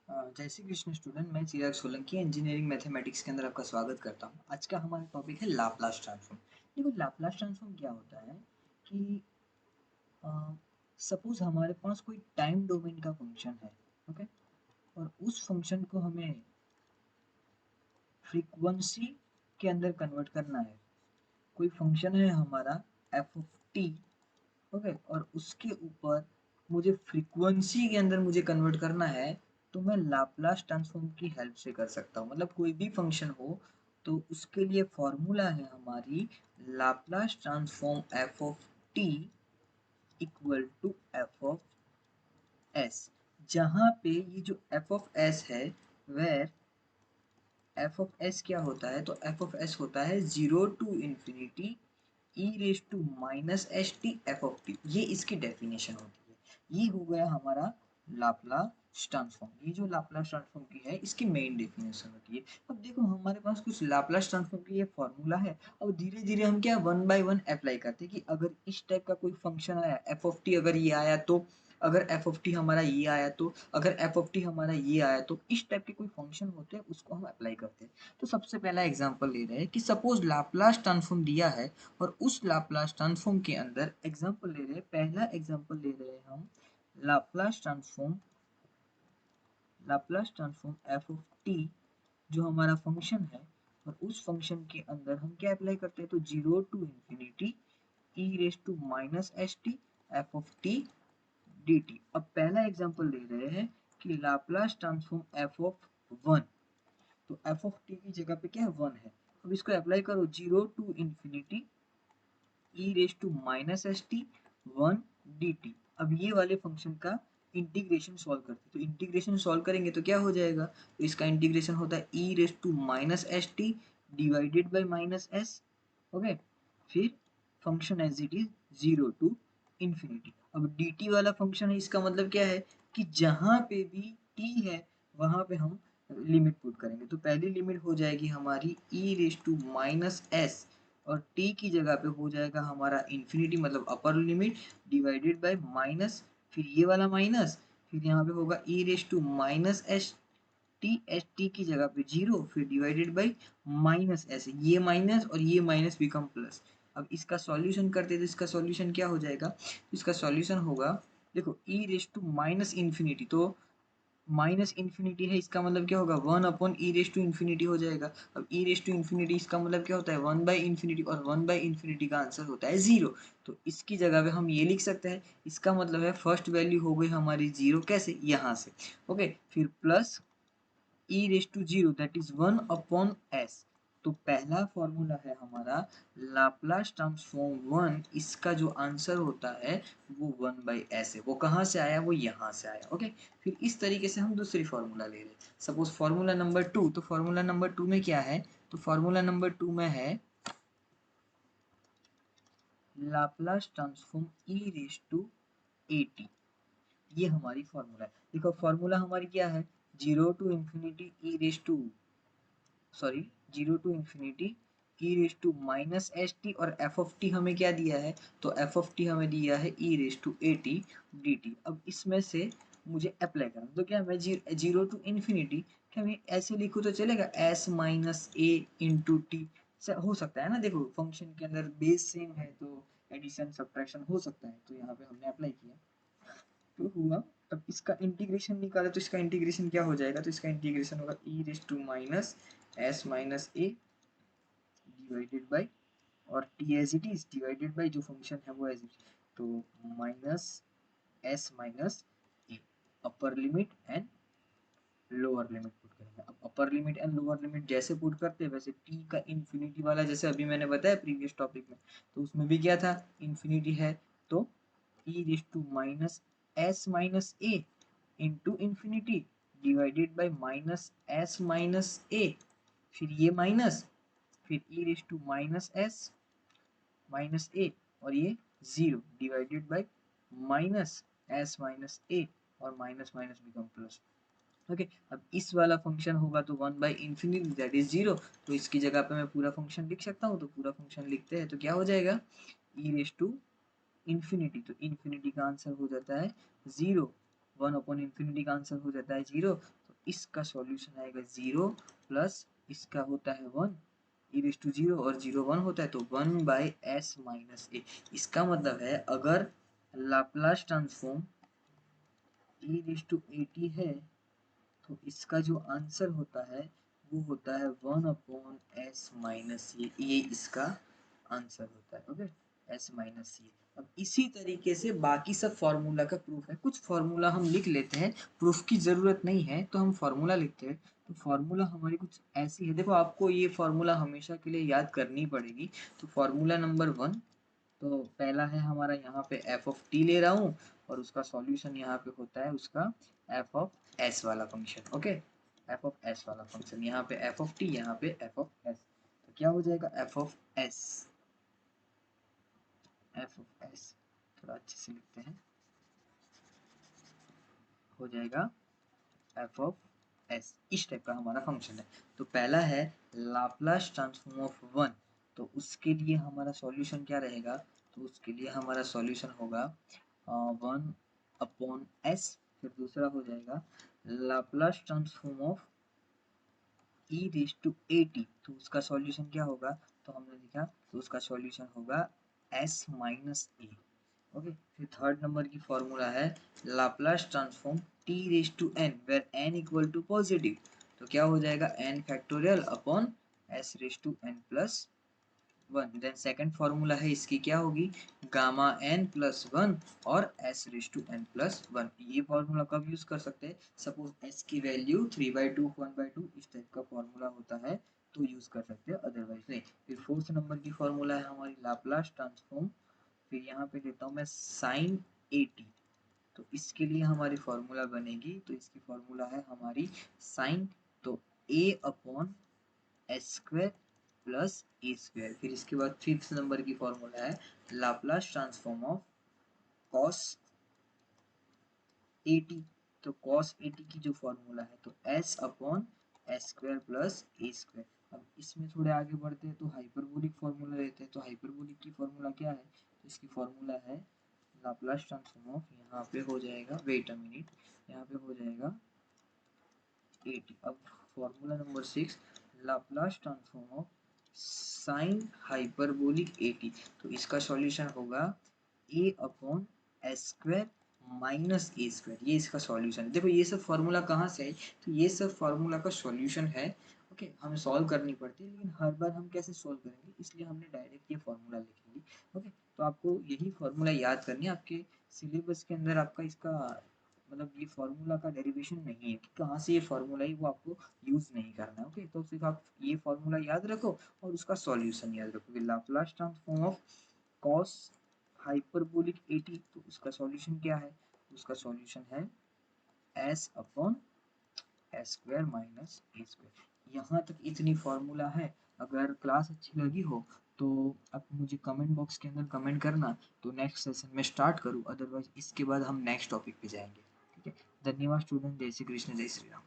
जय श्री कृष्ण स्टूडेंट। मैं चिराग Solanki engineering mathematics के अंदर आपका स्वागत करता हूँ। आज का हमारा टॉपिक है लाप्लास ट्रांसफॉर्म। देखो लाप्लास ट्रांसफॉर्म क्या होता है कि सपोज हमारे पास कोई टाइम डोमेन का फंक्शन है, ओके, और उस फंक्शन को हमें फ्रीक्वेंसी के अंदर कन्वर्ट करना है। कोई फंक्शन है हमारा एफ ऑफ टी, ओके, और उसके ऊपर मुझे फ्रीक्वेंसी के अंदर मुझे कन्वर्ट करना है, तो मैं लाप्लास ट्रांसफॉर्म की हेल्प से कर सकता हूँ। मतलब कोई भी फंक्शन हो तो उसके लिए फॉर्मूला है हमारी Laplace transform f of t equal to f of s. जहाँ पे ये जो एफ ऑफ एस है, वेर एफ ऑफ एस क्या होता है, तो एफ ऑफ एस होता है zero to infinity e raise to minus h t f of t. ये इसकी डेफिनेशन होती है। ये हो गया हमारा लाप्लास ट्रांसफॉर्म। ये जो लाप्लास ट्रांसफॉर्म की है इसकी मेन डेफिनेशन होती है। अब देखो हमारे पास कुछ लाप्लास ट्रांसफॉर्म की ये फॉर्मूला है। अब धीरे धीरे हम क्या वन बाय वन अप्लाई करते हैं कि अगर इस टाइप का कोई फंक्शन आया एफ ऑफ टी, अगर ये आया तो, अगर एफ ऑफ टी हमारा ये आया तो, अगर एफ ऑफ टी हमारा ये आया तो, इस टाइप के कोई फंक्शन होते हैं उसको हम अप्लाई करते हैं। तो सबसे पहला एग्जांपल ले रहे हैं कि सपोज लाप्लास ट्रांसफॉर्म दिया है और उस लाप्लास ट्रांसफॉर्म के अंदर एग्जांपल ले रहे हैं। पहला एग्जांपल ले रहे हैं हम Laplace transform, Laplace transform f of T जो हमारा फंक्शन है, और उस फंक्शन के अंदर हम क्या अप्लाई करते हैं, तो zero to infinity e raise to minus h t f of t d t. अब पहला एग्जांपल ले रहे हैं कि Laplace transform f of one, तो एफ ऑफ टी की जगह पे क्या है, वन है। अब इसको अप्लाई करो zero to infinity e raise to minus s t one d t. अब ये वाले फंक्शन का इंटीग्रेशन सॉल्व करते, तो इंटीग्रेशन सॉल्व करेंगे तो क्या हो जाएगा, तो इसका इंटीग्रेशन होता है e raise to minus s t divided by minus s, okay. फिर function as it is zero to infinity. अब डी टी वाला फंक्शन है, इसका मतलब क्या है कि जहाँ पे भी टी है वहाँ पे हम लिमिट पुट करेंगे। तो पहली लिमिट हो जाएगी हमारी ई रेज टू माइनस एस, और t की जगह पे हो जाएगा हमारा इन्फिनिटी मतलब upper limit divided by minus, फिर ये वाला माइनस, फिर यहाँ पे होगा e raise to minus h t की जगह पे जीरो, फिर डिवाइडेड बाय माइनस एस, ये माइनस और ये माइनस बिकम प्लस। अब इसका सॉल्यूशन करते तो इसका सॉल्यूशन क्या हो जाएगा, इसका सॉल्यूशन होगा, देखो e raise to minus infinity, तो माइनस इन्फिनिटी है, इसका मतलब क्या होगा, one upon e raise to infinity हो जाएगा। अब ई रेज टू इन्फिनिटी इसका मतलब क्या होता है, वन बाई इन्फिनिटी, और वन बाई इन्फिनिटी का आंसर होता है जीरो। तो इसकी जगह पे हम ये लिख सकते हैं, इसका मतलब है फर्स्ट वैल्यू हो गई हमारी जीरो, कैसे, यहाँ से, ओके। फिर plus e raise to zero that is one upon s. तो पहला फॉर्मूला है हमारा लाप्लास ट्रांसफॉर्म वन, इसका जो आंसर होता है वो वन बाई एस है। वो कहाँ से आया, वो यहाँ से आया, ओके। फिर इस तरीके से हम दूसरी फॉर्मूला ले रहे हैं, सपोज फॉर्मूला नंबर टू। तो फॉर्मूला नंबर टू में क्या है, तो फॉर्मूला नंबर टू में है Laplace transform e raise to a t. ये हमारी फॉर्मूला है। देखो फॉर्मूला हमारी क्या है, zero to infinity e raise to, sorry, zero to infinity e raise to minus h t, और एफ ऑफ टी हमें क्या दिया है, तो एफ ऑफ टी हमें दिया है e raise to a t d t. अब इसमें से मुझे अप्लाई करना, तो क्या मैं जीरो टू इन्फिनिटी, क्या मैं ऐसे लिखूँ तो चलेगा, S minus a into T से हो सकता है ना। देखो फंक्शन के अंदर बेस सेम है तो एडिशन सब्ट्रैक्शन हो सकता है, तो यहाँ पे हमने अप्लाई किया तो हुआ। अब इसका इंटीग्रेशन निकाले तो इसका इंटीग्रेशन क्या हो जाएगा, तो इसका इंटीग्रेशन होगा e raise to minus s minus a divided by, और t as it is divided by जो फंक्शन है वो एज इट, तो minus s minus a, upper limit and lower limit put करेंगे। अब upper limit and lower limit जैसे put करते हैं वैसे टी का इन्फिनिटी वाला, जैसे अभी मैंने बताया प्रीवियस टॉपिक में, तो उसमें भी क्या था, इन्फिनिटी है तो e raise to minus s minus a into infinity divided by minus s minus a, फिर ये माइनस, फिर e raise to minus s minus a, और ये zero divided by minus s minus a, और minus minus become plus, okay. अब इस वाला function होगा तो one by infinity that is zero, तो इसकी जगह पे मैं पूरा फंक्शन लिख सकता हूँ। तो पूरा फंक्शन लिखते हैं तो क्या हो जाएगा, ई रेज टू इन्फिनिटी, तो इन्फिनिटी का आंसर हो जाता है जीरो, वन अपॉन इन्फिनिटी का आंसर हो जाता है जीरो। तो इसका सॉल्यूशन आएगा 0 प्लस इसका होता है 1 e रेस टू 0 और 0 1 होता है तो 1 बाई एस माइनस ए। इसका मतलब है अगर Laplace transform e raise to a t है तो इसका जो आंसर होता है वो होता है 1 अपॉन एस माइनस ये इसका आंसर होता है। ओके, एस माइनस ये। अब इसी तरीके से बाकी सब फार्मूला का प्रूफ है। कुछ फार्मूला हम लिख लेते हैं, प्रूफ की ज़रूरत नहीं है तो हम फार्मूला लिखते हैं। तो फार्मूला हमारी कुछ ऐसी है, देखो आपको ये फार्मूला हमेशा के लिए याद करनी पड़ेगी। तो फार्मूला नंबर 1, तो पहला है हमारा यहाँ पे एफ ऑफ टी ले रहा हूँ और उसका सॉल्यूशन यहाँ पे होता है उसका एफ ऑफ एस वाला function. Okay, F of S वाला फंक्शन, यहाँ पे एफ ऑफ टी, यहाँ पे एफ ऑफ एस। तो क्या हो जाएगा F of S, F of S थोड़ा अच्छे से लिखते हैं, हो जाएगा एफ ऑफ एस। इस टाइप का हमारा फंक्शन है। तो पहला है लाप्लास ट्रांसफॉर्म ऑफ 1, तो उसके लिए हमारा सॉल्यूशन क्या रहेगा, तो उसके लिए हमारा सॉल्यूशन होगा 1 अपॉन एस। फिर दूसरा हो जाएगा Laplace transform of e raise to a t, तो उसका सॉल्यूशन क्या होगा, तो हमने लिखा तो उसका सॉल्यूशन होगा s माइनस ए। ओके, फिर थर्ड नंबर की फॉर्मूला है Laplace transform t raise to n where n equal to positive, तो क्या हो जाएगा n factorial upon s raise to n plus 1। Then second formula है इसकी क्या होगी, गामा n प्लस 1 और s raise to n plus 1। ये फॉर्मूला कब यूज कर सकते हैं, सपोज s की वैल्यू 3/2 1/2 इस टाइप का फॉर्मूला होता है तो यूज कर सकते हैं, अदरवाइज नहीं। फिर फोर्थ नंबर की फॉर्मूला है हमारी लाप्लास ट्रांसफॉर्म, फिर यहाँ पे लेता हूँ मैं साइन ए टी, तो इसके लिए हमारी फॉर्मूला बनेगी, तो इसकी फॉर्मूला है हमारी साइन, तो a upon s square plus a square. फिर इसके बाद फिफ्थ नंबर की फॉर्मूला है Laplace transform of cos a t, तो कॉस ए टी की जो फॉर्मूला है तो s upon s square plus a square. अब इसमें थोड़े आगे बढ़ते हैं तो हाइपरबोलिक फॉर्मूला लेते हैं। तो हाइपरबोलिक की फॉर्मूला क्या है, तो इसकी फॉर्मूला है लाप्लास ट्रांसफॉर्म ऑफ, यहाँ पे हो जाएगा वेट अ मिनट, यहाँ पे हो जाएगा ए टी। अब formula number 6 Laplace transform of sine hyperbolic a t, तो इसका सॉल्यूशन होगा ए upon s square minus a square, ये इसका सॉल्यूशन है। देखो ये सब फार्मूला कहाँ से है, तो ये सब फार्मूला का सॉल्यूशन है। ओके, हमें सॉल्व करनी पड़ती है लेकिन हर बार हम कैसे सॉल्व करेंगे, इसलिए हमने डायरेक्ट ये फार्मूला लिखेंगे। ओके, तो आपको यही फार्मूला याद करनी है। आपके सिलेबस के अंदर आपका इसका मतलब ये फार्मूला का डेरिवेशन नहीं है कि कहाँ से ये फार्मूला है, वो आपको यूज नहीं करना है। ओके, तो सिर्फ आप ये फार्मूला याद रखो और उसका सॉल्यूशन याद रखो। Laplace transform of cos hyperbolic a t, तो उसका सॉल्यूशन क्या है, उसका सॉल्यूशन है s upon s square minus a square. यहाँ तक इतनी फार्मूला है। अगर क्लास अच्छी लगी हो तो आप मुझे कमेंट बॉक्स के अंदर कमेंट करना, तो नेक्स्ट सेशन में स्टार्ट करूँ, अदरवाइज इसके बाद हम नेक्स्ट टॉपिक पे जाएंगे। ठीक है, धन्यवाद स्टूडेंट, जय श्री कृष्ण, जय श्री राम।